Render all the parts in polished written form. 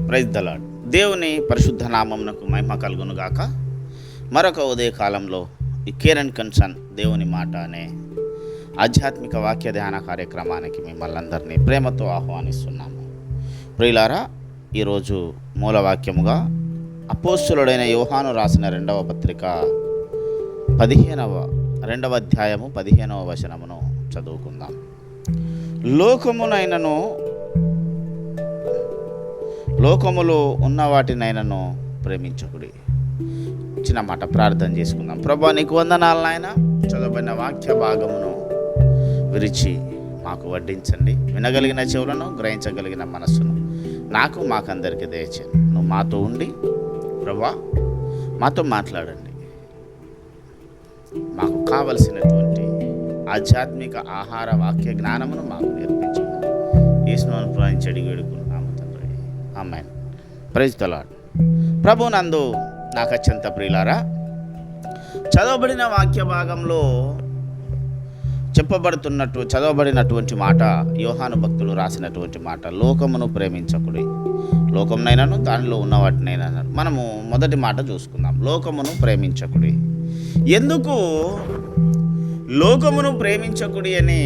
Praise the lord. దేవుని పరిశుద్ధ నామమునకు మహిమ కలుగును గాక. మరొక ఉదయకాలంలో ఈ కేర్ అండ్ కన్సర్న్ దేవుని మాట అనే ఆధ్యాత్మిక వాక్య ధ్యాన కార్యక్రమానికి మిమ్మల్ని అందరినీ ప్రేమతో ఆహ్వానిస్తున్నాము. ప్రియులారా, ఈరోజు మూలవాక్యముగా అపోస్తులుడైన యోహాను రాసిన 2వ పత్రిక 2వ అధ్యాయము 15వ వచనమును చదువుకుందాం. లోకములో ఉన్న వాటినైనను ప్రేమించకుడి. చిన్న మాట ప్రార్థన చేసుకుందాం. ప్రభువా, నీకు వందనాలు నాయన. చదవబడిన వాక్య భాగమును విరిచి మాకు వడ్డించండి. వినగలిగిన చెవులను, గ్రహించగలిగిన మనస్సును మాకందరికీ దయచేయండి. నువ్వు మాతో ఉండి ప్రభువా మాతో మాట్లాడండి. మాకు కావలసినటువంటి ఆధ్యాత్మిక ఆహార వాక్య జ్ఞానమును మాకు నేర్పించండి. యేసునామమున ప్రార్థించి అడిగి వేడుకుంటున్నాము తండ్రి, ఆమేన్. Praise the lord. ప్రభువునందు నాకు అత్యంత ప్రియులారా, చదవబడిన వాక్య భాగంలో చదవబడినటువంటి మాట యోహాను భక్తుడు రాసినటువంటి మాట. లోకమును ప్రేమించకుడి, లోకమునైనను దానిలో ఉన్న వాటినైనా. మనము మొదటి మాట చూసుకుందాం. లోకమును ప్రేమించకుడి. ఎందుకు లోకమును ప్రేమించకుడి అని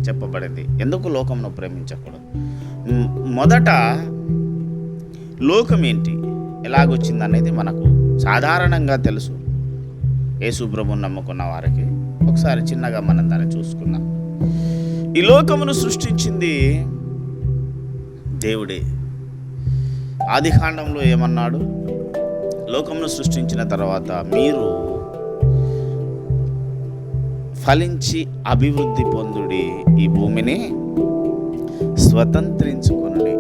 చెప్పబడింది? ఎందుకు లోకమును ప్రేమించకూడదు? మొదట లోకం ఏంటి, ఎలాగొచ్చిందనేది మనకు సాధారణంగా తెలుసు. యేసు ప్రభువును నమ్ముకున్న వారికి ఒకసారి చిన్నగా మనం దాన్ని చూసుకుందాం. ఈ లోకమును సృష్టించింది దేవుడే. ఆదికాండంలో ఏమన్నాడు? లోకమును సృష్టించిన తర్వాత మీరు ఫలించి అభివృద్ధి పొందుడి, ఈ భూమిని స్వతంత్రించుకొనుడి,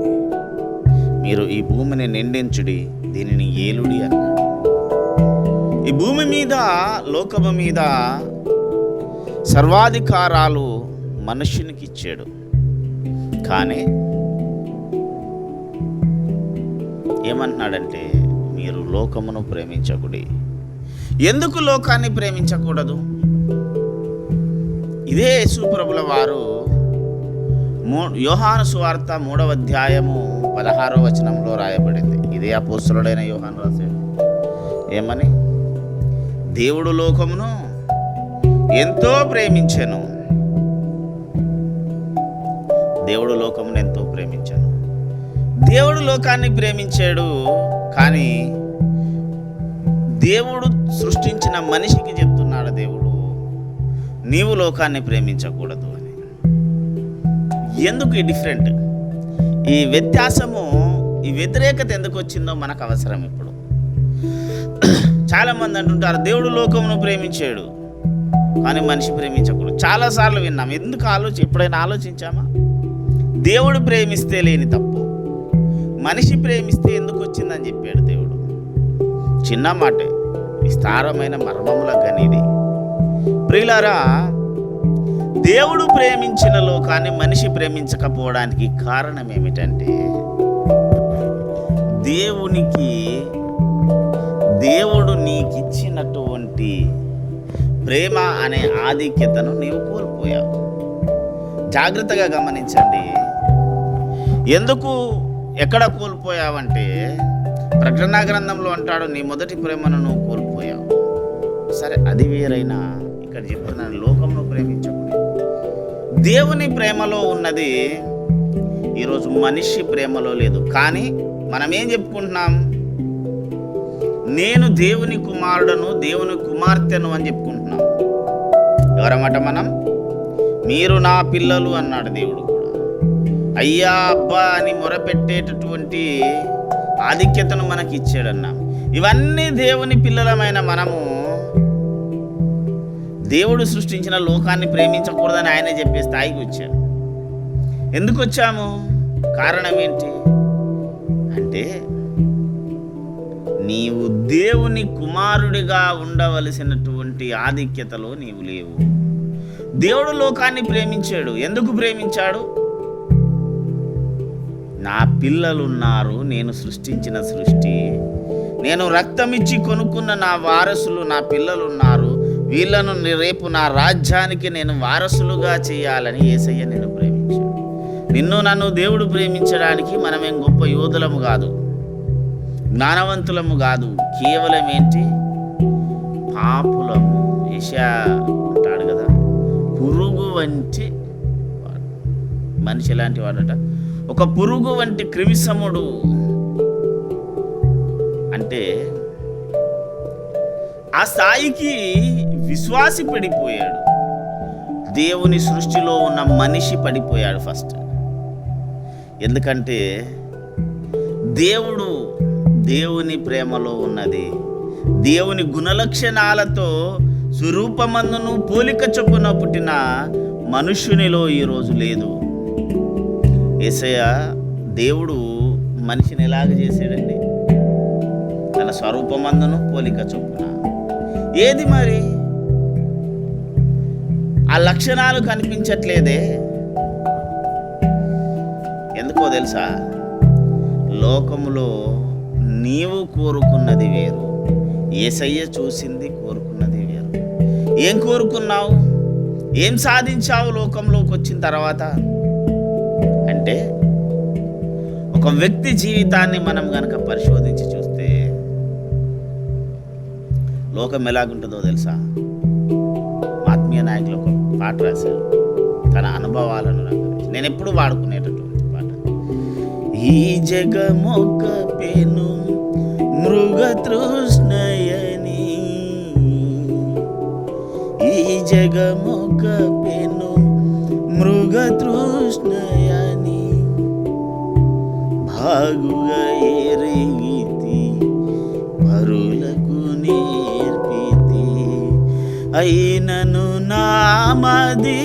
మీరు ఈ భూమిని నిండించుడి, దీనిని ఏలుడి అన్నాడు. ఈ భూమి మీద, లోకము మీద సర్వాధికారాలు మనుష్యునికి ఇచ్చాడు. కానీ ఏమంటున్నాడంటే, మీరు లోకమును ప్రేమించకుడి. ఎందుకు లోకాన్ని ప్రేమించకూడదు? ఇదే యేసు ప్రభుల వారు యోహాను సువార్త 3వ అధ్యాయము 16వ వచనంలో రాయబడింది. ఇదే అపోస్తలుడైన యోహాను రాశాడు. ఏమని? దేవుడు లోకమును ఎంతో ప్రేమించెను. దేవుడు లోకమును ఎంతో ప్రేమించాను. దేవుడు లోకాన్ని ప్రేమించాడు. కానీ దేవుడు సృష్టించిన మనిషికి చెప్తున్నాడు, దేవుడు నీవు లోకాన్ని ప్రేమించకూడదు అని. ఎందుకు ఈ డిఫరెంట్, ఈ వ్యత్యాసము, ఈ వ్యతిరేకత ఎందుకు వచ్చిందో మనకు అవసరం. ఇప్పుడు చాలామంది అంటుంటారు, దేవుడు లోకమును ప్రేమించాడు కానీ మనిషి ప్రేమించకూడదు. చాలాసార్లు విన్నాం. ఎందుకు ఎప్పుడైనా ఆలోచించామా? దేవుడు ప్రేమిస్తే లేని తప్పు మనిషి ప్రేమిస్తే ఎందుకు వచ్చిందని చెప్పాడు దేవుడు. చిన్న మాటే, విస్తారమైన మర్మముల గనిది. ప్రియులారా, దేవుడు ప్రేమించిన లోకాన్ని మనిషి ప్రేమించకపోవడానికి కారణం ఏమిటంటే, దేవుడు నీకిచ్చినటువంటి ప్రేమ అనే ఆధిక్యతను నీవు కోల్పోయావు. జాగ్రత్తగా గమనించండి. ఎక్కడ కోల్పోయావంటే, ప్రకటన గ్రంథంలో అంటాడు, నీ మొదటి ప్రేమను నువ్వు కోల్పోయావు. సరే, అది వేరైనా ఇక్కడ చెప్తున్నాను, లోకంలో ప్రేమించకూడదు. దేవుని ప్రేమలో ఉన్నది ఈరోజు మనిషి ప్రేమలో లేదు. కానీ మనం ఏం చెప్పుకుంటున్నాం? నేను దేవుని కుమారుడను, దేవుని కుమార్తెను అని చెప్పుకుంటున్నాం. ఎవరమాట మనం? మీరు నా పిల్లలు అన్నాడు దేవుడు కూడా. అయ్యా, అబ్బా అని మొరపెట్టేటటువంటి ఆధిక్యతను మనకి ఇచ్చాడన్నాం. ఇవన్నీ దేవుని పిల్లలమైన మనము దేవుడు సృష్టించిన లోకాన్ని ప్రేమించకూడదని ఆయనే చెప్పే స్థాయికి వచ్చాము. ఎందుకు వచ్చాము? కారణం ఏంటి అంటే, నీవు దేవుని కుమారుడిగా ఉండవలసినటువంటి ఆధిక్యతలో నీవు లేవు. దేవుడు లోకాన్ని ప్రేమించాడు. ఎందుకు ప్రేమించాడు? నా పిల్లలున్నారు, నేను సృష్టించిన సృష్టి, నేను రక్తమిచ్చి కొనుక్కున్న నా వారసులు, నా పిల్లలున్నారు, వీళ్ళను రేపు నా రాజ్యానికి నేను వారసులుగా చేయాలని యేసయ్య నేను ప్రేమించాడు. నిన్ను నన్ను దేవుడు ప్రేమించడానికి మనమేం గొప్ప యోధులము కాదు, జ్ఞానవంతులము కాదు, కేవలం ఏంటి, పాపులము. యెషయా అంటాడు కదా, పురుగు వంటి వాడు. మనిషి ఎలాంటి వాడట, ఒక పురుగు వంటి క్రిమిసముడు. అంటే ఆ స్థాయికి విశ్వాసి పడిపోయాడు. దేవుని సృష్టిలో ఉన్న మనిషి పడిపోయాడు ఫస్ట్. ఎందుకంటే దేవుని ప్రేమలో ఉన్నది, దేవుని గుణలక్షణాలతో స్వరూపమందును పోలిక చొప్పున పుట్టిన మనుష్యునిలో ఈరోజు లేదు. యేసయ్య దేవుడు మనిషిని ఎలాగ చేశాడండి, తన స్వరూపమందును పోలిక చొప్పున. ఏది మరి ఆ లక్షణాలు కనిపించట్లేదే, ఎందుకో తెలుసా? లోకములో నీవు కోరుకున్నది వేరు, యేసయ్య చూసింది కోరుకున్నది వేరు. ఏం కోరుకున్నావు, ఏం సాధించావు లోకంలోకి వచ్చిన తర్వాత అంటే, ఒక వ్యక్తి జీవితాన్ని మనం గనక పరిశోధించి చూస్తే లోకం ఎలాగుంటుందో తెలుసా? ఆత్మీయ నాయకులు ఒక పాట రాశారు, తన అనుభవాలను రంగరించి. నేను ఎప్పుడు వాడుకునేటటువంటి పాట. ఈ జగమొక పెను మృగతృష్ణయని, ఈ జగమొక పెను మృగతృష్ణయని, బాగుగా ఎరిగితి పరులకు నేర్పితి, అయినను నామది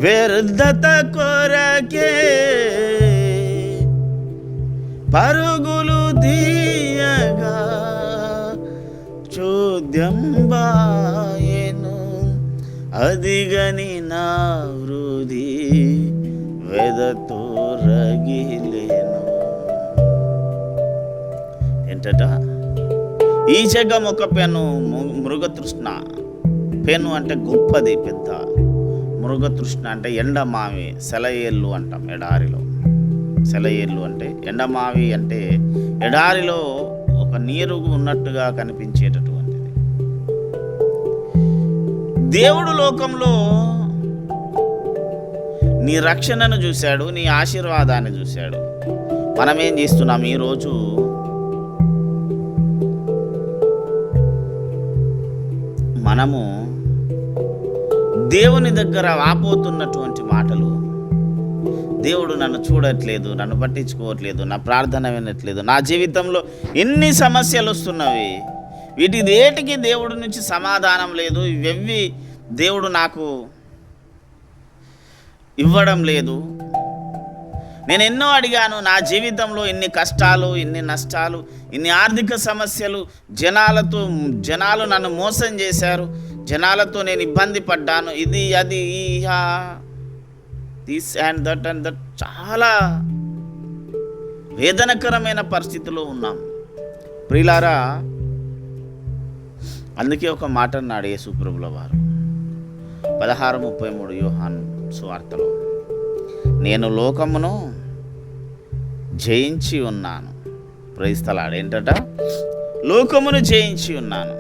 వ్యర్థత కొరకే పరుగులు తీయగా చోద్యం బాయెను, అదిగని నా వృధి వెదతో రగిలేను. ఏంటట? ఈ జగం ఒక పెను మృగతృష్ణ. పెను అంటే గొప్పది, పెద్ద. మృగతృష్ణ అంటే ఎండమావి, సెలయేళ్ళు అంటాం ఎడారిలో. సెలయేళ్ళు అంటే ఎండమావి, అంటే ఎడారిలో ఒక నీరు ఉన్నట్టుగా కనిపించేటటువంటిది. దేవుడు లోకంలో నీ రక్షణను చూశాడు, నీ ఆశీర్వాదాన్ని చూశాడు. మనమేం చేస్తున్నాం ఈరోజు? మనము దేవుని దగ్గర వాపోతున్నటువంటి మాటలు, దేవుడు నన్ను చూడట్లేదు, నన్ను పట్టించుకోవట్లేదు, నా ప్రార్థన వినట్లేదు, నా జీవితంలో ఎన్ని సమస్యలు వస్తున్నవి, వీటి వేటికి దేవుడి నుంచి సమాధానం లేదు, ఇవి దేవుడు నాకు ఇవ్వడం లేదు. నేను ఎన్నో అడిగాను, నా జీవితంలో ఇన్ని కష్టాలు, ఇన్ని నష్టాలు, ఇన్ని ఆర్థిక సమస్యలు, జనాలు నన్ను మోసం చేశారు, జనాలతో నేను ఇబ్బంది పడ్డాను, ఇది అది దిస్ అండ్ దట్ చాలా వేదనకరమైన పరిస్థితిలో ఉన్నాం ప్రియులారా. అందుకే ఒక మాట అన్నాడు యేసు ప్రభుల వారు 16:33 యోహాను సువార్తలో, నేను లోకమును జయించి ఉన్నాను. ప్రైస్తలాడు ఏంటట? లోకమును జయించి ఉన్నాను.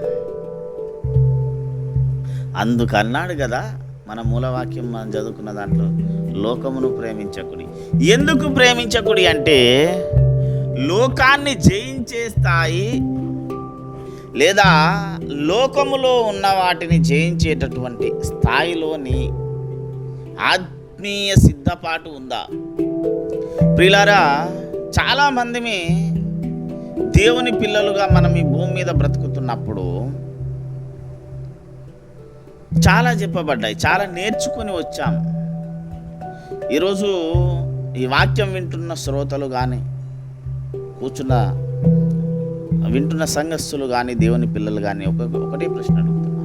అందుకన్నాడు కదా మన మూలవాక్యం మనం చదువుకున్న దాంట్లో, లోకమును ప్రేమించకుడి. ఎందుకు ప్రేమించకుడి అంటే, లోకాన్ని జయించే స్థాయి లేదా లోకములో ఉన్న వాటిని జయించేటటువంటి స్థాయిలోని ఆత్మీయ సిద్ధపాటు ఉందా? ప్రియులారా, చాలామంది దేవుని పిల్లలుగా మనం ఈ భూమి మీద బ్రతుకుతున్నప్పుడు చాలా చెప్పబడ్డాయి, చాలా నేర్చుకుని వచ్చాం. ఈరోజు ఈ వాక్యం వింటున్న శ్రోతలు కానీ, వింటున్న సంఘస్థులు కానీ, దేవుని పిల్లలు కానీ ఒకటే ప్రశ్న అడుగుతున్నా.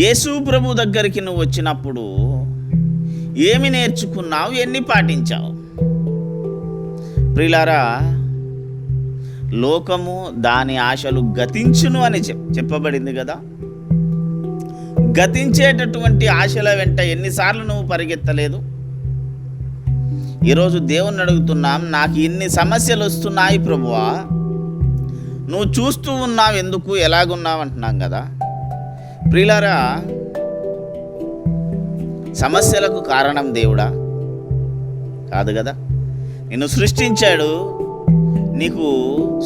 యేసు ప్రభు దగ్గరికి నువ్వు వచ్చినప్పుడు ఏమి నేర్చుకున్నావు, ఎన్ని పాటించావు? ప్రియులారా, లోకము దాని ఆశలు గతించును అని చెప్పబడింది కదా. గతించేటటువంటి ఆశల వెంట ఎన్నిసార్లు నువ్వు పరిగెత్తలేదు? ఈరోజు దేవుణ్ణి అడుగుతున్నాం, నాకు ఇన్ని సమస్యలు వస్తున్నాయి ప్రభువా, నువ్వు చూస్తూ ఉన్నావు ఎందుకు, ఎలాగున్నావు అంటున్నాం కదా. ప్రియులారా, సమస్యలకు కారణం దేవుడా? కాదు కదా. నిన్ను సృష్టించాడు, నీకు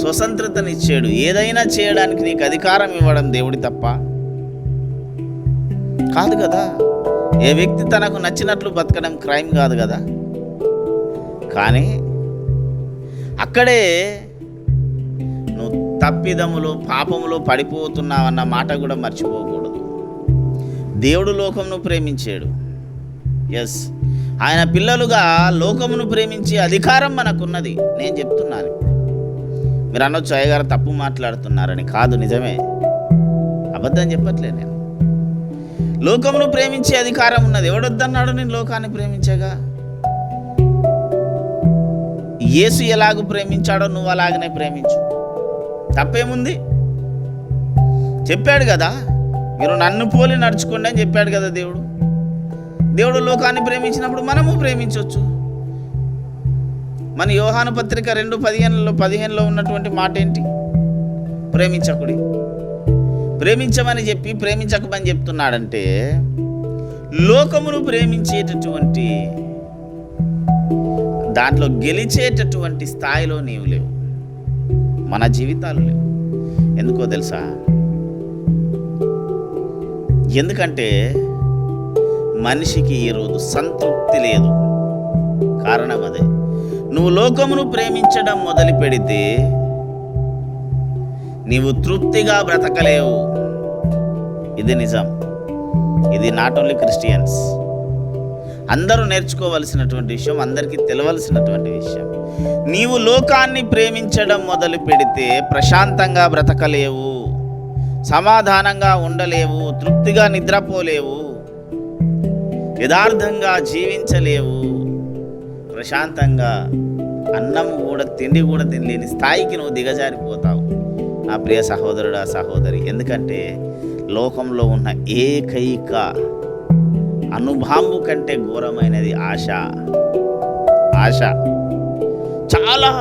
స్వతంత్రతనిచ్చాడు, ఏదైనా చేయడానికి నీకు అధికారం ఇవ్వడం దేవుడి తప్ప కాదు కదా. ఏ వ్యక్తి తనకు నచ్చినట్లు బతకడం క్రైమ్ కాదు కదా. కానీ అక్కడే నువ్వు తప్పిదములో పాపములో పడిపోతున్నావన్న మాట కూడా మర్చిపోకూడదు. దేవుడు లోకమును ప్రేమించాడు. ఎస్, ఆయన పిల్లలుగా లోకమును ప్రేమించే అధికారం మనకున్నది. నేను చెప్తున్నాను, మీరు అనొచ్చు అయ్యగారు తప్పు మాట్లాడుతున్నారని. కాదు, నిజమే, అబద్ధం చెప్పట్లేదు. నేను లోకమును ప్రేమించే అధికారం ఉన్నది. ఎవడొద్దన్నాడు నేను లోకాన్ని ప్రేమించగా? యేసు ఎలాగూ ప్రేమించాడో నువ్వు అలాగనే ప్రేమించు. తప్పేముంది? చెప్పాడు కదా, మీరు నన్ను పోలి నడుచుకోండి అని చెప్పాడు కదా దేవుడు. దేవుడు లోకాన్ని ప్రేమించినప్పుడు మనము ప్రేమించవచ్చు. మన యోహాను పత్రిక 2:15లో ఉన్నటువంటి మాట ఏంటి? ప్రేమించకుడి. ప్రేమించమని చెప్పి ప్రేమించకమని చెప్తున్నాడంటే లోకమును ప్రేమించేటటువంటి దాంట్లో గెలిచేటటువంటి స్థాయిలో నీవు లేవు, మన జీవితాలు లేవు. ఎందుకో తెలుసా? ఎందుకంటే మనిషికి ఈరోజు సంతృప్తి లేదు. కారణం అదే. నువ్వు లోకమును ప్రేమించడం మొదలు పెడితే నీవు తృప్తిగా బ్రతకలేవు. ఇది నిజం. ఇది నాట్ ఓన్లీ క్రిస్టియన్స్, అందరూ నేర్చుకోవలసినటువంటి విషయం, అందరికీ తెలవలసినటువంటి విషయం. నీవు లోకాన్ని ప్రేమించడం మొదలు పెడితే ప్రశాంతంగా బ్రతకలేవు, సమాధానంగా ఉండలేవు, తృప్తిగా నిద్రపోలేవు, యథార్థంగా జీవించలేవు, ప్రశాంతంగా అన్నం కూడా తిండి కూడా తినలేని స్థాయికి నువ్వు దిగజారిపోతావు నా ప్రియ సహోదరుడా, సహోదరి. ఎందుకంటే లోకంలో ఉన్న ఏకైక అనుభాంబు కంటే ఘోరమైనది ఆశ. ఆశ చాలా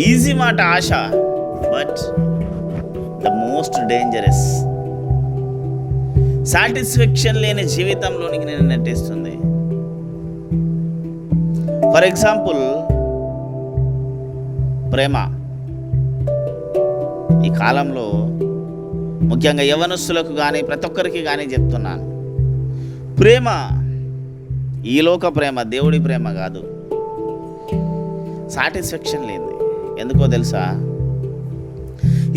ఈజీ మాట ఆశ, but the most dangerous. Satisfaction లేని జీవితంలోనికి నేను నెట్టేస్తుంది. ఫర్ ఎగ్జాంపుల్, ప్రేమ. ఈ కాలంలో ముఖ్యంగా యవనస్తులకు కానీ ప్రతి ఒక్కరికి కానీ చెప్తున్నాను, ప్రేమ ఈ లోక ప్రేమ, దేవుడి ప్రేమ కాదు. సాటిస్ఫాక్షన్ లేదు. ఎందుకో తెలుసా?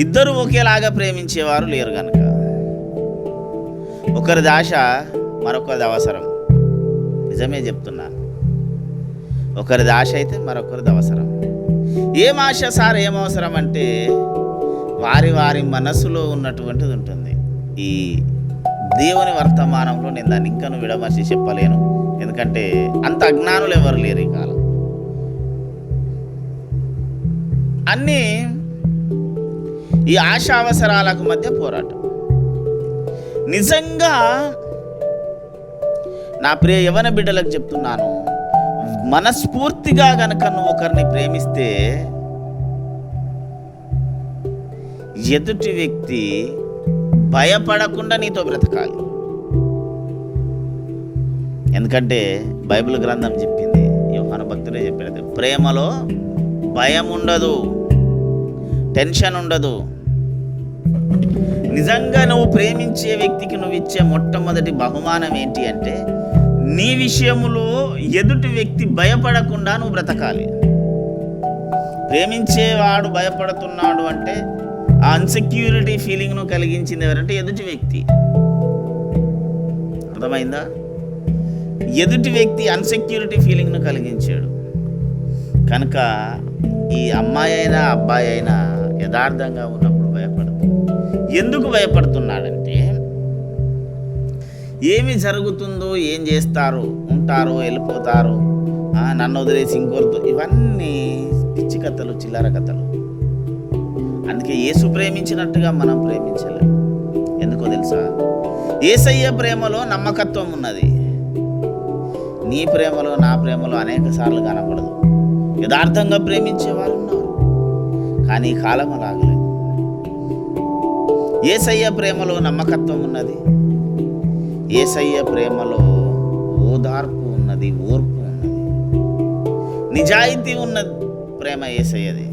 ఇద్దరు ఒకేలాగా ప్రేమించేవారు లేరు కనుక. ఒకరిది ఆశ, మరొకరిది అవసరం. నిజమే చెప్తున్నాను. ఒకరిది ఆశ అయితే మరొకరిది అవసరం. ఏం ఆశ సార్, ఏం అవసరం అంటే వారి వారి మనసులో ఉన్నటువంటిది ఉంటుంది. ఈ దేవుని వర్తమానంలో నేను దాన్ని ఇంకా విడమర్చి చెప్పలేను, ఎందుకంటే అంత అజ్ఞానులు ఎవరు లేరు ఈ కాలం. అన్నీ ఈ ఆశ అవసరాలకు మధ్య పోరాటం. నిజంగా నా ప్రియ యవన బిడ్డలకు చెప్తున్నాను, మనస్ఫూర్తిగా గనక నువ్వు ఒకరిని ప్రేమిస్తే ఎదుటి వ్యక్తి భయపడకుండా నీతో బ్రతకాలి. ఎందుకంటే బైబిల్ గ్రంథం చెప్పింది, యోహాను భక్తుడే చెప్పాడు, ప్రేమలో భయం ఉండదు, టెన్షన్ ఉండదు. నిజంగా నువ్వు ప్రేమించే వ్యక్తికి నువ్వు ఇచ్చే మొట్టమొదటి బహుమానం ఏంటి అంటే, నీ విషయములో ఎదుటి వ్యక్తి భయపడకుండా నువ్వు బ్రతకాలి. ప్రేమించేవాడు భయపడుతున్నాడు అంటే ఆ అన్సెక్యూరిటీ ఫీలింగ్ను కలిగించింది ఎవరంటే ఎదుటి వ్యక్తి. అర్థమైందా? ఎదుటి వ్యక్తి అన్సెక్యూరిటీ ఫీలింగ్ను కలిగించాడు కనుక ఈ అమ్మాయి అయినా అబ్బాయి అయినా యథార్థంగా ఉన్నప్పుడు భయపడతాడు. ఎందుకు భయపడుతున్నాడంటే ఏమి జరుగుతుందో, ఏం చేస్తారో, ఉంటారో, వెళ్ళిపోతారో, నన్ను వదిలేసి ఇంకోరితో, ఇవన్నీ పిచ్చి కథలు, చిల్లర కథలు. అందుకే యేసు ప్రేమించినట్టుగా మనం ప్రేమించలేం. ఎందుకో తెలుసా? యేసయ్య ప్రేమలో నమ్మకత్వం ఉన్నది. నీ ప్రేమలో నా ప్రేమలో అనేక సార్లు కనపడదు. యథార్థంగా ప్రేమించేవారు ఉన్నారు, కానీ ఈ కాలం అలాగలేదు. యేసయ్య ప్రేమలో నమ్మకత్వం ఉన్నది, యేసయ్య ప్రేమలో ఓదార్పు ఉన్నది, ఓర్పు ఉన్నది, నిజాయితీ ఉన్నది. ప్రేమ యేసయ్యది.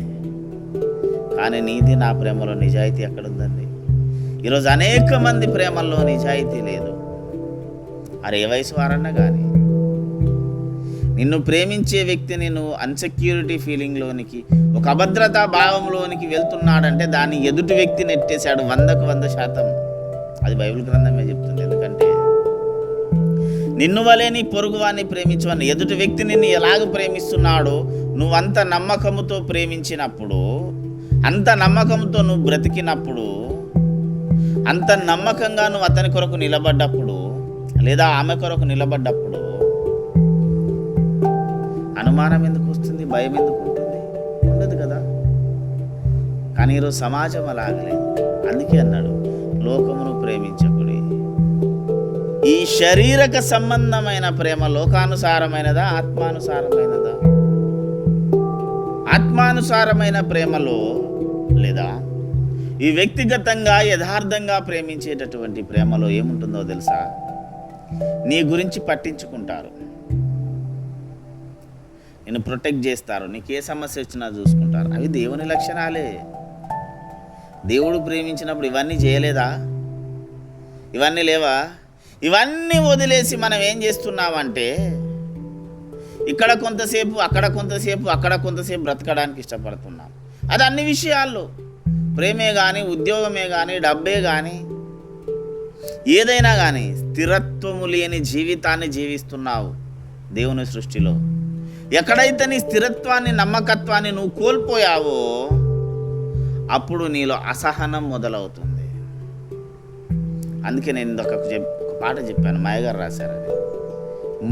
కానీ నీది నా ప్రేమలో నిజాయితీ ఎక్కడుందండి? ఈరోజు అనేక మంది ప్రేమల్లో నిజాయితీ లేదు. అరే ఏ వయసు వారన్నా కానీ నిన్ను ప్రేమించే వ్యక్తిని నువ్వు అన్సెక్యూరిటీ ఫీలింగ్లోనికి, ఒక అభద్రతా భావంలోనికి వెళ్తున్నాడంటే దాన్ని ఎదుటి వ్యక్తి నెట్టేశాడు 100% అది బైబిల్ గ్రంథమే చెప్తుంది. ఎందుకంటే నిన్ను వలే నీ పొరుగువాన్ని ప్రేమించవని, ఎదుటి వ్యక్తి నిన్ను ఎలాగ ప్రేమిస్తున్నాడో నువ్వు అంత నమ్మకంతో ప్రేమించినప్పుడు, అంత నమ్మకంతో నువ్వు బ్రతికినప్పుడు, అంత నమ్మకంగా నువ్వు అతని కొరకు నిలబడ్డప్పుడు లేదా ఆమె కొరకు నిలబడ్డప్పుడు అనుమానం ఎందుకు వస్తుంది? భయం ఎందుకు ఉంటుంది? ఉండదు కదా. కానీ ఈరోజు సమాజం అలాగలేదు. అందుకే అన్నాడు, లోకమును ప్రేమించకుడి. ఈ శరీరక సంబంధమైన ప్రేమ లోకానుసారమైనదా, ఆత్మానుసారమైనదా? ఆత్మానుసారమైన ప్రేమలో లేదా ఈ వ్యక్తిగతంగా యథార్థంగా ప్రేమించేటటువంటి ప్రేమలో ఏముంటుందో తెలుసా? నీ గురించి పట్టించుకుంటారు, నిన్ను ప్రొటెక్ట్ చేస్తారు, నీకు ఏ సమస్య వచ్చినా చూసుకుంటారు. అవి దేవుని లక్షణాలే. దేవుడు ప్రేమించినప్పుడు ఇవన్నీ చేయలేదా? ఇవన్నీ లేవా? ఇవన్నీ వదిలేసి మనం ఏం చేస్తున్నామంటే ఇక్కడ కొంతసేపు అక్కడ కొంతసేపు అక్కడ కొంతసేపు బ్రతకడానికి ఇష్టపడుతున్నాం. అది అన్ని విషయాల్లో, ప్రేమే కానీ, ఉద్యోగమే కానీ, డబ్బే కానీ, ఏదైనా కానీ స్థిరత్వము లేని జీవితాన్ని జీవిస్తున్నావు దేవుని సృష్టిలో. ఎక్కడైతే నీ స్థిరత్వాన్ని, నమ్మకత్వాన్ని నువ్వు కోల్పోయావో అప్పుడు నీలో అసహనం మొదలవుతుంది. అందుకే నేను ఒక పాట చెప్పాను, మాయగారు రాశారు. అది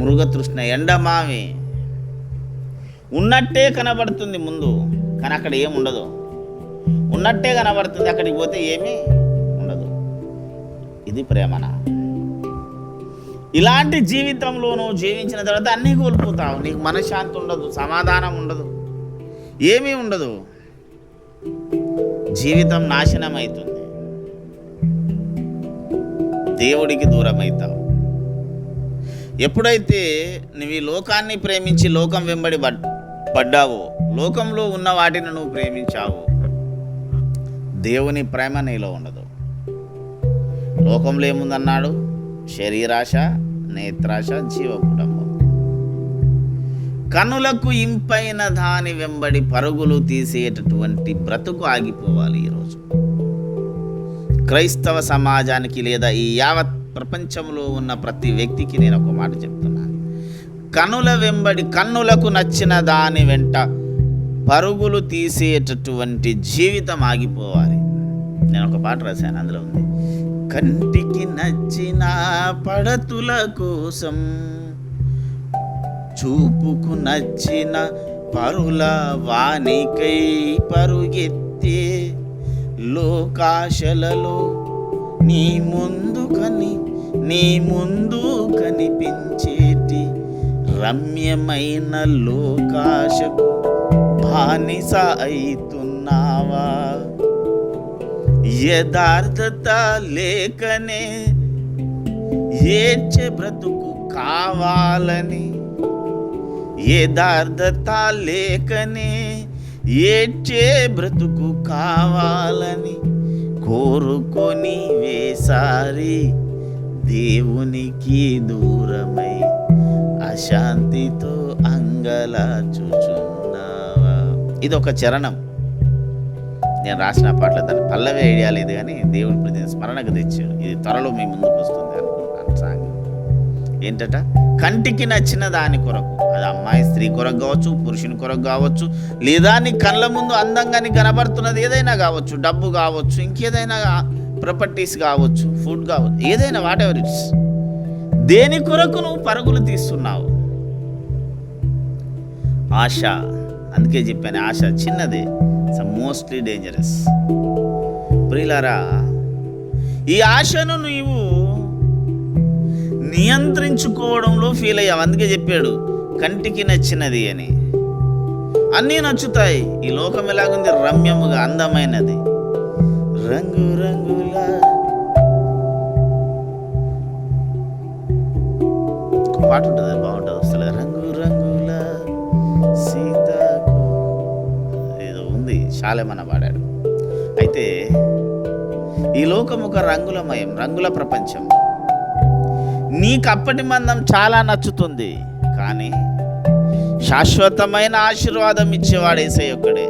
మృగతృష్ణ ఎండమావి ఉన్నట్టే కనబడుతుంది ముందు, కానీ అక్కడ ఏమి ఉండదు. ఉన్నట్టే కనబడుతుంది, అక్కడికి పోతే ఏమీ ఉండదు. ఇది ప్రేమన? ఇలాంటి జీవితంలో నువ్వు జీవించిన తర్వాత అన్నీ కోల్పోతావు. నీకు మనశ్శాంతి ఉండదు, సమాధానం ఉండదు, ఏమీ ఉండదు. జీవితం నాశనం అవుతుంది, దేవుడికి దూరం అవుతావు. ఎప్పుడైతే నువ్వు ఈ లోకాన్ని ప్రేమించి లోకం వెంబడి పడ్డావో, లోకంలో ఉన్న వాటిని నువ్వు ప్రేమించావు, దేవుని ప్రేమ నీలో ఉండదు. లోకంలో ఏముందన్నాడు? శరీరాశ, నేత్రాశ, జీవకుటంబం. కనులకు ఇంపైన దాని వెంబడి పరుగులు తీసేటటువంటి బ్రతుకు ఆగిపోవాలి. ఈరోజు క్రైస్తవ సమాజానికి లేదా ఈ యావత్ ప్రపంచంలో ఉన్న ప్రతి వ్యక్తికి నేను ఒక మాట చెప్తున్నాను. కనుల వెంబడి, కన్నులకు నచ్చిన దాని వెంట పరుగులు తీసేటటువంటి జీవితం ఆగిపోవాలి. నేను ఒక పాట రాశాను, అందులో ఉంది, కంటికి నచ్చిన పడతుల కోసం, చూపుకు నచ్చిన పరుల వానికై పరుగెత్తే లోకాశలలో నీ ముందు కనిపించేటి రమ్యమైన లోకాశకు బానిస అయితున్నావా? యథార్థత లేకనే ఏడ్చే బ్రతుకు కావాలని, యథార్థత లేకనే ఏడ్చే బ్రతుకు కావాలని కోరుకొని వేసారి దేవునికి దూరమై అశాంతితో అంగలాచుచున్నావా? ఇది ఒక చరణం, నేను రాసిన పాటలు. దాని పల్లవి ఐడియా లేదు, కానీ దేవుడి ప్రతి స్మరణకు తెచ్చాడు. ఇది త్వరలో మీ ముందుకు వస్తుంది అనుకుంటున్నాను. సాంగ్ ఏంటట? కంటికి నచ్చిన దాని కొరకు, అది అమ్మాయి స్త్రీ కొరకు కావచ్చు, పురుషుని కొరకు కావచ్చు, లేదా నీ కళ్ళ ముందు అందంగా నీ కనబడుతున్నది ఏదైనా కావచ్చు, డబ్బు కావచ్చు, ఇంకేదైనా ప్రాపర్టీస్ కావచ్చు, ఫుడ్ కావచ్చు, ఏదైనా వాట్ ఎవర్ ఇట్స్, దేని కొరకు నువ్వు పరుగులు తీస్తున్నావు? ఆశ. అందుకే చెప్పాను, ఆశ చిన్నదే, ఇట్స్ మోస్ట్లీ డేంజరస్. ప్రియులారా, ఈ ఆశను నీవు నీ నియంత్రించుకోవడంలో ఫీల్ అయ్యావు. అందుకే చెప్పాడు కంటికి నచ్చినది అని. అన్నీ నచ్చుతాయి. ఈ లోకం ఎలాగుంది? రమ్యముగా అందమైనది, రంగు రంగుల. ఒక పాట ఉంటుంది, బాగుంటుంది, వస్తుంది, రంగు రంగుల సీతకు ఏదో ఉంది, శాలేమన్న పాడాడు. అయితే ఈ లోకం ఒక రంగులమయం, రంగుల ప్రపంచం. నీకు అప్పటి మందం చాలా నచ్చుతుంది, కానీ శాశ్వతమైన ఆశీర్వాదం ఇచ్చేవాడు యేసయ్య ఒక్కడే.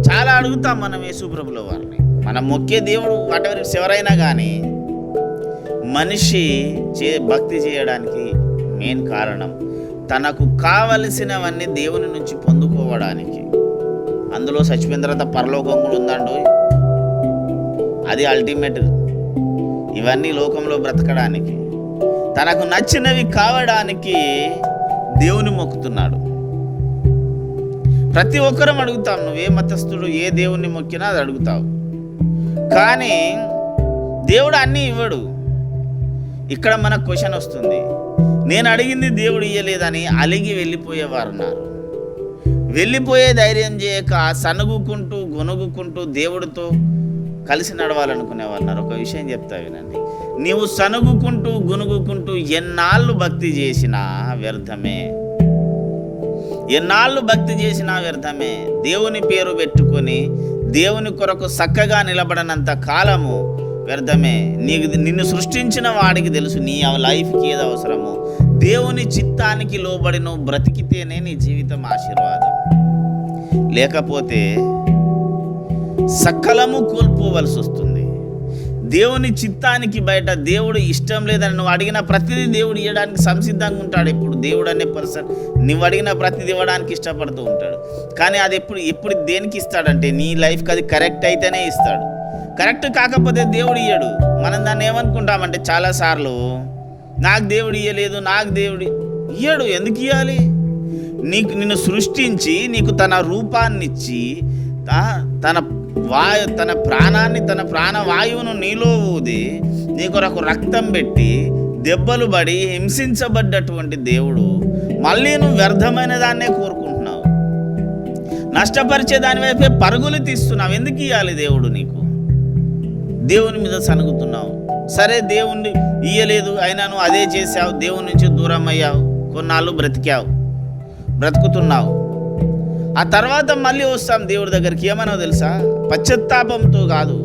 చాలా అడుగుతాం మనం యేసుప్రభుల వారిని, మనం మొక్కే దేవుడు వాటెవర్ ఎవరైనా కానీ మనిషి భక్తి చేయడానికి మెయిన్ కారణం తనకు కావలసినవన్నీ దేవుని నుంచి పొందుకోవడానికి. అందులో చచ్చిపోయిన తర్వాత పరలోకం కూడా ఉందండో, అది అల్టిమేట్. ఇవన్నీ లోకంలో బ్రతకడానికి, తనకు నచ్చినవి కావడానికి దేవుని మొక్కుతున్నాడు. ప్రతి ఒక్కరం అడుగుతాం, నువ్వే మతస్థుడు ఏ దేవుణ్ణి మొక్కినా అది అడుగుతావు. కానీ దేవుడు అన్నీ ఇవ్వడు. ఇక్కడ మనకు క్వశ్చన్ వస్తుంది, నేను అడిగింది దేవుడు ఇయ్యలేదని అలిగి వెళ్ళిపోయేవారు ఉన్నారు. వెళ్ళిపోయే ధైర్యం చేయక సనుగుకుంటూ గొనుగుకుంటూ దేవుడితో కలిసి నడవాలనుకునే వాళ్ళు ఉన్నారు. ఒక విషయం చెప్తా వినండి, నీవు సనుగుకుంటూ గునుగుకుంటూ ఎన్నాళ్ళు భక్తి చేసినా వ్యర్థమే. ఎన్నాళ్ళు భక్తి చేసినా వ్యర్థమే. దేవుని పేరు పెట్టుకొని దేవుని కొరకు చక్కగా నిలబడనంత కాలము వ్యర్థమే. నిన్ను సృష్టించిన వాడికి తెలుసు నీ లైఫ్కి ఏది అవసరమో. దేవుని చిత్తానికి లోబడి నువ్వు బ్రతికితేనే నీ జీవితం ఆశీర్వాదం. లేకపోతే సకలము కోల్పోవలసి వస్తుంది. దేవుని చిత్తానికి బయట దేవుడు ఇష్టం లేదని నువ్వు అడిగిన ప్రతిదీ దేవుడు ఇవ్వడానికి సంసిద్ధంగా ఉంటాడు. ఎప్పుడు దేవుడు అనే పర్సన్ నువ్వు అడిగిన ప్రతిదీ ఇవ్వడానికి ఇష్టపడుతూ ఉంటాడు. కానీ అది ఎప్పుడు దేనికి ఇస్తాడంటే నీ లైఫ్కి అది కరెక్ట్ అయితేనే ఇస్తాడు. కరెక్ట్ కాకపోతే దేవుడు ఇయ్యడు. మనం దాన్ని ఏమనుకుంటామంటే చాలాసార్లు నాకు దేవుడు ఇయ్యలేదు, నాకు దేవుడు ఇయ్యడు. ఎందుకు ఇవ్వాలి? నిన్ను సృష్టించి నీకు తన రూపాన్నిచ్చి తన ప్రాణాన్ని, తన ప్రాణవాయువును నీలో ఊది నీ కొరకు రక్తం పెట్టి దెబ్బలు పడి హింసించబడ్డటువంటి దేవుడు మళ్ళీ నువ్వు వ్యర్థమైన దాన్నే కోరుకుంటున్నావు. నష్టపరిచే దాని వైపే పరుగులు తీస్తున్నావు. ఎందుకు ఇవ్వాలి దేవుడు నీకు? దేవుని మీద సనుగుతున్నావు. సరే, దేవుణ్ణి ఇయ్యలేదు అయినా నువ్వు అదే చేసావు, దేవుని నుంచి దూరం అయ్యావు, కొన్నాళ్ళు బ్రతుకుతున్నావు. ఆ తర్వాత మళ్ళీ వస్తాం దేవుడి దగ్గరికి. ఏమనో తెలుసా? పశ్చాత్తాపంతో కాదు,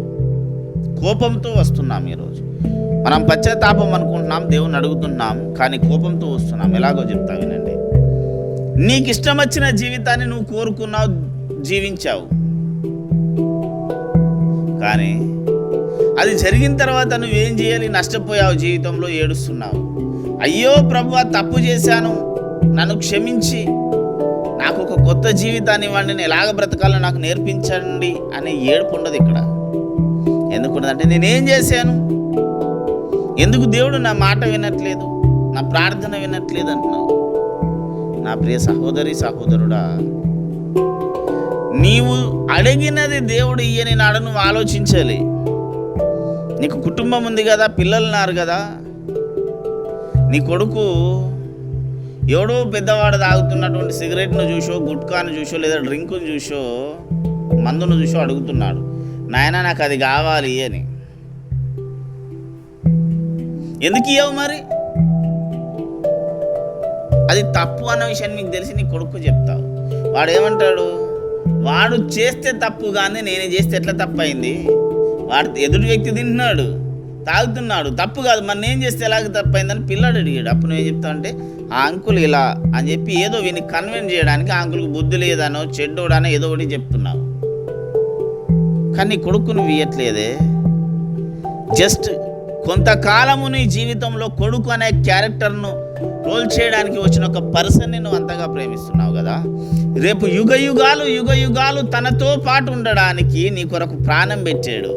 కోపంతో వస్తున్నాం. ఈరోజు మనం పశ్చాత్తాపం అనుకుంటున్నాం, దేవుని అడుగుతున్నాం, కానీ కోపంతో వస్తున్నాం. ఎలాగో చెప్తా వినండి. నీకు ఇష్టం వచ్చిన జీవితాన్ని నువ్వు కోరుకున్నావు, జీవించావు. కానీ అది జరిగిన తర్వాత నువ్వేం చేయాలి? నష్టపోయావు, జీవితంలో ఏడుస్తున్నావు. అయ్యో ప్రభువా, తప్పు చేశాను, నన్ను క్షమించి నాకు ఒక కొత్త జీవితాన్ని ఇవ్వండి, నేను ఎలాగ బ్రతకాలో నాకు నేర్పించండి అనే ఏడుపు ఉండదు ఇక్కడ. ఎందుకుండదంటే నేనేం చేశాను? ఎందుకు దేవుడు నా మాట వినట్లేదు, నా ప్రార్థన వినట్లేదు అంటున్నావు. నా ప్రియ సహోదరి సహోదరుడా, నీవు అడిగినది దేవుడు ఇయ్యని నాడు నువ్వు ఆలోచించాలి. నీకు కుటుంబం ఉంది కదా, పిల్లలు ఉన్నారు కదా. నీ కొడుకు ఎవడో పెద్దవాడు తాగుతున్నటువంటి సిగరెట్ను చూసో, గుట్కాను చూసో, లేదా డ్రింకును చూసో, మందును చూసో అడుగుతున్నాడు, నాయన నాకు అది కావాలి అని. ఎందుకు ఇవ్వవు మరి? అది తప్పు అన్న విషయాన్ని నీకు తెలిసి నీ కొడుకు చెప్తావు. వాడు ఏమంటాడు? వాడు చేస్తే తప్పు కానీ నేనే చేస్తే ఎట్లా తప్పు అయింది? వాడు ఎదుటి వ్యక్తి తింటున్నాడు, తాగుతున్నాడు, తప్పు కాదు, మరి నేను చేస్తే ఎలాగ తప్పు అయిందని పిల్లాడు అడిగాడు. అప్పుడు నువ్వు ఏం చెప్తావు అంటే, ఆ అంకుల్ ఇలా అని చెప్పి ఏదో వీని కన్విన్స్ చేయడానికి ఆ అంకుల్కి బుద్ధి లేదనో చెడ్డోడనో ఏదో ఒకటి చెప్తున్నావు. కానీ నీ కొడుకు నువ్వు ఇయ్యట్లేదే. జస్ట్ కొంతకాలము నీ జీవితంలో కొడుకు అనే క్యారెక్టర్ను రోల్ చేయడానికి వచ్చిన ఒక పర్సన్ని నువ్వు అంతగా ప్రేమిస్తున్నావు కదా. రేపు యుగ యుగాలు తనతో పాటు ఉండడానికి నీ కొరకు ప్రాణం పెట్టాడు.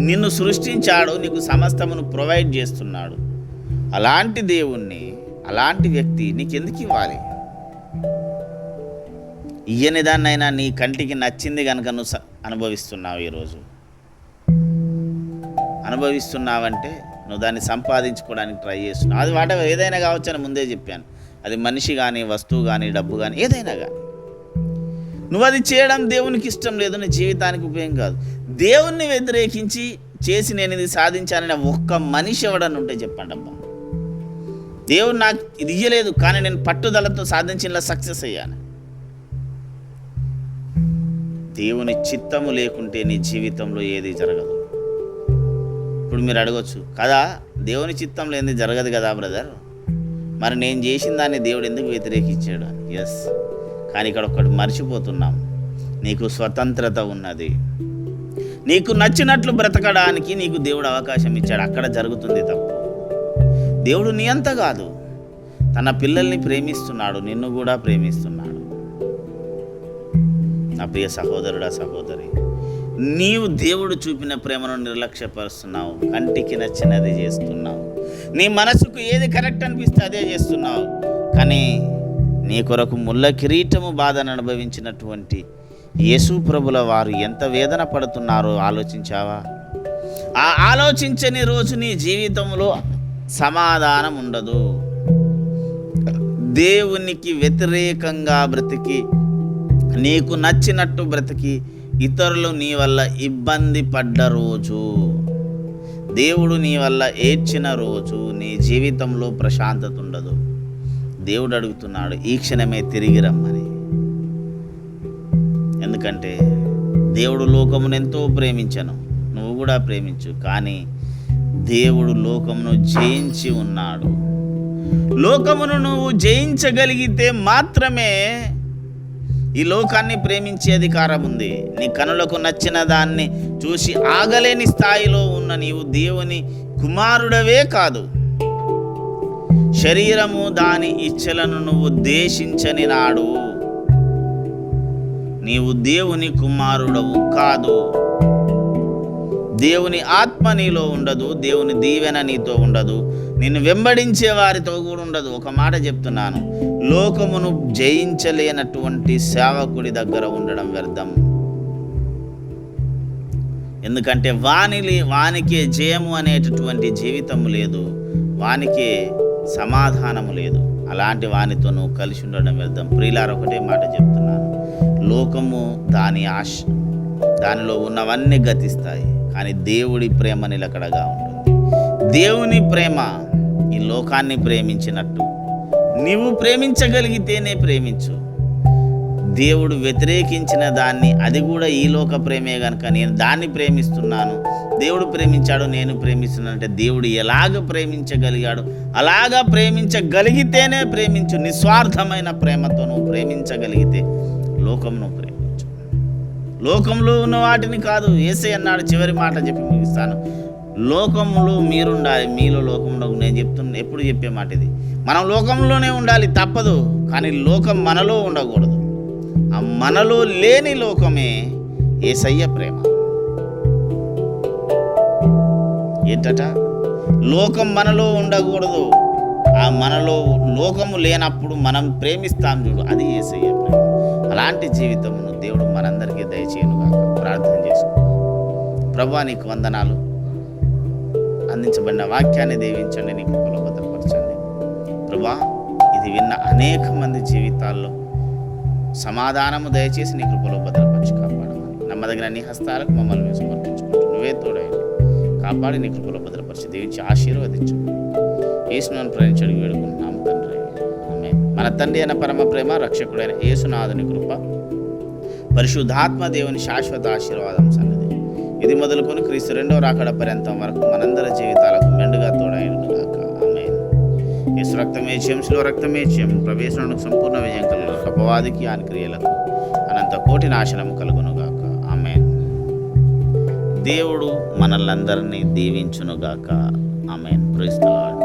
నిన్ను సృష్టించాడు, నీకు సమస్తమును ప్రొవైడ్ చేస్తున్నాడు. అలాంటి దేవుణ్ణి, అలాంటి వ్యక్తి నీకెందుకు ఇవ్వాలి? ఇయ్యని దాన్నైనా నీ కంటికి నచ్చింది కనుక నువ్వు అనుభవిస్తున్నావు. ఈరోజు అనుభవిస్తున్నావంటే నువ్వు దాన్ని సంపాదించుకోవడానికి ట్రై చేస్తున్నావు. అది వాట ఏదైనా కావచ్చు అని ముందే చెప్పాను. అది మనిషి కానీ, వస్తువు కానీ, డబ్బు కానీ, ఏదైనా కానీ నువ్వు అది చేయడం దేవునికి ఇష్టం లేదు, నీ జీవితానికి ఉపయోగం కాదు. దేవుణ్ణి వ్యతిరేకించి చేసి నేను ఇది సాధించానని ఒక్క మనిషి ఎవడని ఉంటే చెప్పండి. అబ్బా, దేవుడు నాకు ఇది ఇయ్యలేదు కానీ నేను పట్టుదలతో సాధించిన సక్సెస్ అయ్యాను. దేవుని చిత్తము లేకుంటే నీ జీవితంలో ఏది జరగదు. ఇప్పుడు మీరు అడగచ్చు కదా, దేవుని చిత్తం లేనిది జరగదు కదా బ్రదర్, మరి నేను చేసిన దాన్ని దేవుడు ఎందుకు వ్యతిరేకించాడు అని. ఎస్, కానీ ఇక్కడ ఒక్కటి మర్చిపోతున్నాం, నీకు స్వతంత్రత ఉన్నది. నీకు నచ్చినట్లు బ్రతకడానికి నీకు దేవుడు అవకాశం ఇచ్చాడు. అక్కడ జరుగుతుంది తప్పు. దేవుడు నీ అంత కాదు, తన పిల్లల్ని ప్రేమిస్తున్నాడు, నిన్ను కూడా ప్రేమిస్తున్నాడు. నా ప్రియ సహోదరుడా, సహోదరి, నీవు దేవుడు చూపిన ప్రేమను నిర్లక్ష్యపరుస్తున్నావు. కంటికి నచ్చినది చేస్తున్నావు. నీ మనసుకు ఏది కరెక్ట్ అనిపిస్తే అదే చేస్తున్నావు. కానీ నీ కొరకు ముళ్ళ కిరీటము బాధను అనుభవించినటువంటి యేసు ప్రభుల వారు ఎంత వేదన పడుతున్నారో ఆలోచించావా? ఆ ఆలోచించని రోజు నీ జీవితంలో సమాధానం ఉండదు. దేవునికి వ్యతిరేకంగా బ్రతికి, నీకు నచ్చినట్టు బ్రతికి, ఇతరులు నీ వల్ల ఇబ్బంది పడ్డ రోజు, దేవుడు నీ వల్ల ఏడ్చిన రోజు నీ జీవితంలో ప్రశాంతత ఉండదు. దేవుడు అడుగుతున్నాడు ఈ క్షణమే తిరిగి రమ్మని. ఎందుకంటే దేవుడు లోకమును ఎంతో ప్రేమించను, నువ్వు కూడా ప్రేమించు. కానీ దేవుడు లోకమును జయించి ఉన్నాడు. లోకమును నువ్వు జయించగలిగితే మాత్రమే ఈ లోకాన్ని ప్రేమించే అధికారం ఉంది. నీ కనులకు నచ్చిన దాన్ని చూసి ఆగలేని స్థాయిలో ఉన్న నీవు దేవుని కుమారుడవే కాదు, శరీరము దాని ఇచ్చలను నువ్వు ద్వేషించని నాడు నీవు దేవుని కుమారుడవు కాదు. దేవుని ఆత్మ నీలో ఉండదు, దేవుని దీవెన నీతో ఉండదు, నిన్ను వెంబడించే వారితో కూడా ఉండదు. ఒక మాట చెప్తున్నాను, లోకమును జయించలేనటువంటి సేవకుడి దగ్గర ఉండడం వ్యర్థం. ఎందుకంటే వానికే జయము అనేటటువంటి జీవితము లేదు, వానికే సమాధానము లేదు. అలాంటి వానితో నువ్వు కలిసి ఉండడం వ్యర్థం. ప్రియులారా, ఒకటే మాట చెప్తున్నాను, లోకము దాని ఆశ, దానిలో ఉన్నవన్నీ గతిస్తాయి, కానీ దేవుడి ప్రేమ నిలకడగా ఉంటుంది. దేవుని ప్రేమ ఈ లోకాన్ని ప్రేమించినట్టు నీవు ప్రేమించగలిగితేనే ప్రేమించు. దేవుడు వ్యతిరేకించిన దాన్ని, అది కూడా ఈ లోక ప్రేమే కనుక నేను దాన్ని ప్రేమిస్తున్నాను, దేవుడు ప్రేమించాడు నేను ప్రేమిస్తున్నాను అంటే దేవుడు ఎలాగ ప్రేమించగలిగాడు అలాగా ప్రేమించగలిగితేనే ప్రేమించు. నిస్వార్థమైన ప్రేమతో నువ్వు ప్రేమించగలిగితే లోకంను ప్రేమించు. లోకంలో ఉన్న వాటిని కాదు. యేసయ్య అన్నాడు, చివరి మాట చెప్పి ముగిస్తాను, లోకంలో మీరుండాలి, మీలో లోకంలో. నేను చెప్తున్నా, ఎప్పుడు చెప్పే మాట ఇది. మనం లోకంలోనే ఉండాలి, తప్పదు. కానీ లోకం మనలో ఉండకూడదు. ఆ మనలో లేని లోకమే యేసయ్య ప్రేమ. ఏంటట? లోకం మనలో ఉండకూడదు. ఆ మనలో లోకము లేనప్పుడు మనం ప్రేమిస్తాం చూడు, అది యేసయ్య ప్రేమ. అలాంటి జీవితమును దేవుడు మనందరికీ దయచేయనుగా ప్రార్థన చేసుకుంటాం. ప్రభువా, నీకు వందనాలు. అందించబడిన వాక్యాన్ని దీవించండి, నీ కృపలో భద్రపరచండి. ప్రభువా, ఇది విన్న అనేక మంది జీవితాల్లో సమాధానము దయచేసి నీ కృపలో భద్రపరిచి కాపాడమని నమ్మదగిన నీ హస్తాలకు మమ్మల్ని మేము సమర్పించుకుంటూ నువ్వే తోడైంది కాపాడి నీ కృపలో భద్రపరిచి దీవించి ఆశీర్వదించు. యేసునామమున ప్రార్థించి వేడుకుంటున్నాము తండ్రి, ఆమేన్. మన తండ్రి అయిన పరమ ప్రేమ, రక్షకుడైన యేసునాథుని కృప, పరిశుద్ధాత్మ దేవుని శాశ్వత ఆశీర్వాదం సన్నది ఇది మొదలుకొని క్రీస్తు రెండవ రాకడ పర్యంతం వరకు మనందరి జీవితాలకు మెండుగా తోడైనగాక. ఆమేన్. యేసు రక్తమే జయం, శిలువ రక్తమే జయం. ప్రవేశమునకు సంపూర్ణ విజయం కలుగు, అపవాదికి ఆని క్రియలకు అనంత కోటి నాశనము కలుగునుగాక. ఆమేన్. దేవుడు మనల్నందరినీ దీవించునుగాక. ఆమేన్. Praise the lord.